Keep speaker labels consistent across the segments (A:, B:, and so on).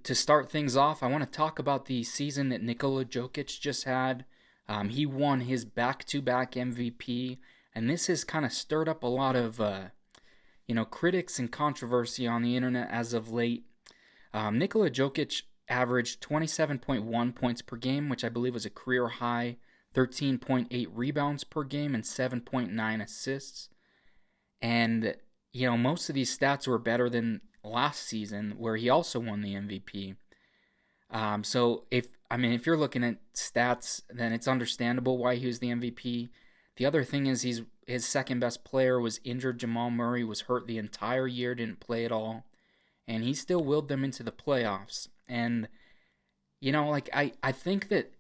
A: To start things off, I want to talk about the season that Nikola Jokic just had. He won his back-to-back MVP, and this has kind of stirred up a lot of critics and controversy on the internet as of late. Nikola Jokic averaged 27.1 points per game, which I believe was a career high, 13.8 rebounds per game, and 7.9 assists. And most of these stats were better than last season, where he also won the MVP. So if you're looking at stats, then it's understandable why he was the MVP. The other thing is his second best player was injured. Jamal Murray was hurt the entire year, didn't play at all, and he still willed them into the playoffs. And I think that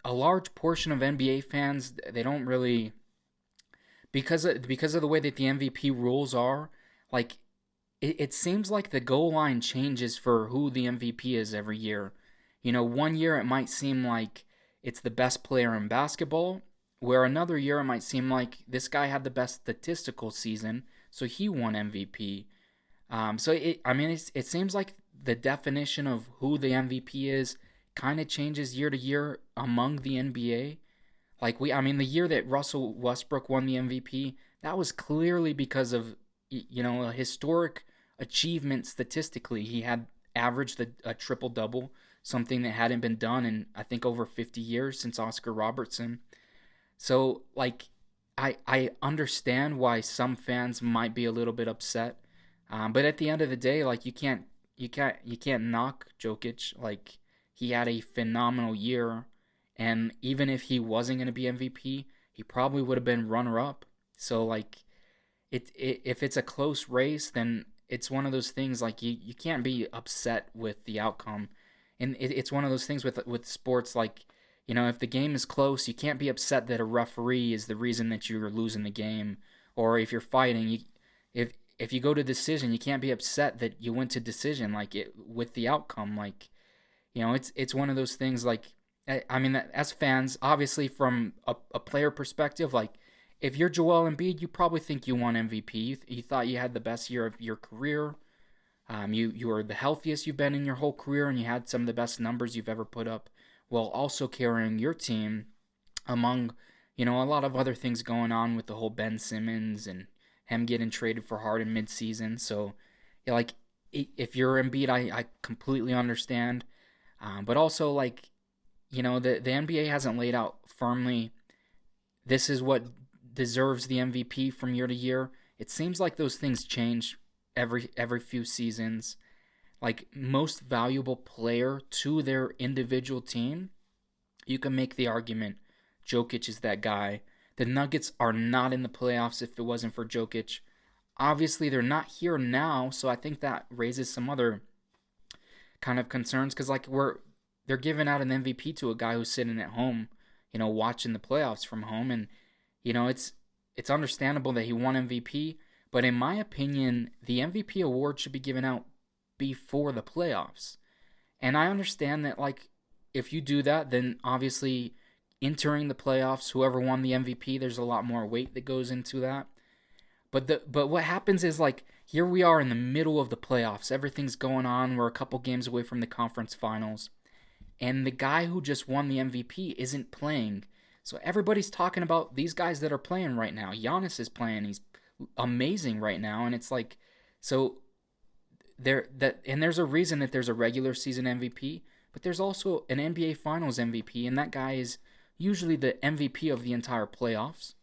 A: a large portion of NBA fans, they don't really, because of the way that the MVP rules are, like it seems like the goal line changes for who the MVP is every year. One year it might seem like it's the best player in basketball, where another year it might seem like this guy had the best statistical season, so he won MVP. It seems like the definition of who the MVP is kind of changes year to year among the NBA. The year that Russell Westbrook won the MVP, that was clearly because of a historic achievement statistically. He had averaged a triple double, something that hadn't been done in I think over 50 years since Oscar Robertson. So I understand why some fans might be a little bit upset, but at the end of the day, you can't knock Jokic. Like, he had a phenomenal year, and even if he wasn't going to be MVP, he probably would have been runner up. So if it's a close race, then it's one of those things, like, you can't be upset with the outcome. And it's one of those things with sports, like, if the game is close, you can't be upset that a referee is the reason that you're losing the game. Or if you're fighting, if you go to decision, you can't be upset that you went to decision, with the outcome. It's one of those things, like, as fans, obviously from a player perspective, like, if you're Joel Embiid, you probably think you won MVP. You thought you had the best year of your career. You were the healthiest you've been in your whole career, and you had some of the best numbers you've ever put up, while also carrying your team among, a lot of other things going on with the whole Ben Simmons and him getting traded for Harden midseason. So, if you're Embiid, I completely understand. But also, the NBA hasn't laid out firmly, this is what deserves the MVP from year to year. It seems like those things change every few seasons. Like, most valuable player to their individual team, you can make the argument Jokic is that guy. The Nuggets are not in the playoffs if it wasn't for Jokic. Obviously, they're not here now, so I think that raises some other kind of concerns, because they're giving out an MVP to a guy who's sitting at home, watching the playoffs from home, and it's understandable that he won MVP, but in my opinion, the MVP award should be given out before the playoffs. And I understand that, if you do that, then obviously entering the playoffs, whoever won the MVP, there's a lot more weight that goes into that. But what happens is, here we are in the middle of the playoffs. Everything's going on. We're a couple games away from the conference finals. And the guy who just won the MVP isn't playing. So everybody's talking about these guys that are playing right now. Giannis is playing. He's amazing right now. And it's so there's a reason that there's a regular season MVP, but there's also an NBA Finals MVP, and that guy is usually the MVP of the entire playoffs.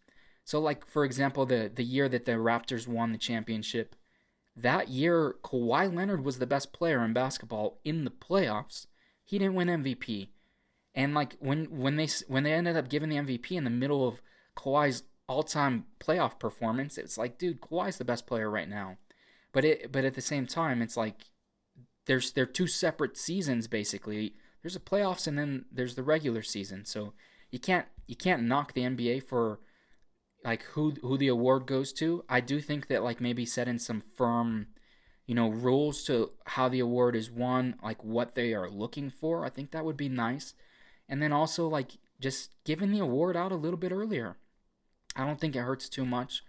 A: So, for example, the year that the Raptors won the championship, that year Kawhi Leonard was the best player in basketball in the playoffs. He didn't win MVP. And when they ended up giving the MVP in the middle of Kawhi's all-time playoff performance, it's dude, Kawhi's the best player right now. But at the same time, it's they're two separate seasons basically. There's the playoffs and then there's the regular season. So you can't knock the NBA for who the award goes to. I do think that maybe setting some firm rules to how the award is won, what they are looking for, I think that would be nice. And then also just giving the award out a little bit earlier. I don't think it hurts too much.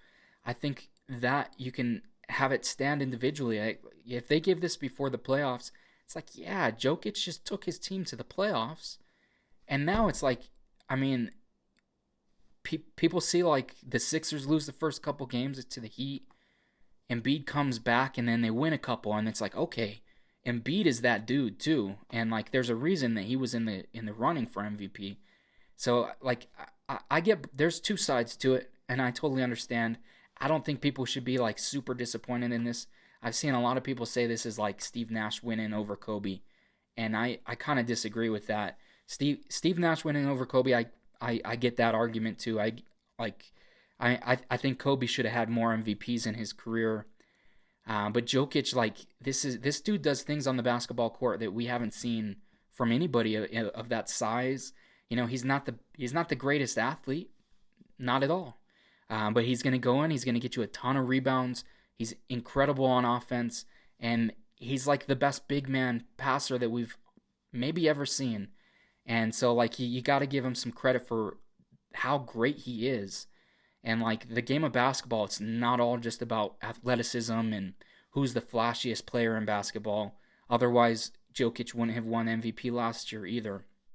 A: I think that you can have it stand individually. If they give this before the playoffs, It's like, yeah, Jokic just took his team to the playoffs, and now it's like, I mean, people see like the Sixers lose the first couple games to the Heat. Embiid comes back and then they win a couple, and it's like, okay, Embiid is that dude too, and like there's a reason that he was in the running for MVP. So like I get there's two sides to it, and I totally understand. I don't think people should be like super disappointed in this. I've seen a lot of people say this is like Steve Nash winning over Kobe, and I kind of disagree with that. Steve Nash winning over Kobe, I get that argument too. Like I think Kobe should have had more MVPs in his career. But Jokic, like this dude does things on the basketball court that we haven't seen from anybody of that size. You know, he's not the greatest athlete, not at all. But he's gonna go in. He's gonna get you a ton of rebounds. He's incredible on offense, and he's like the best big man passer that we've maybe ever seen. And so, like, you got to give him some credit for how great he is. And like the game of basketball, it's not all just about athleticism and who's the flashiest player in basketball. Otherwise, Jokic wouldn't have won MVP last year either.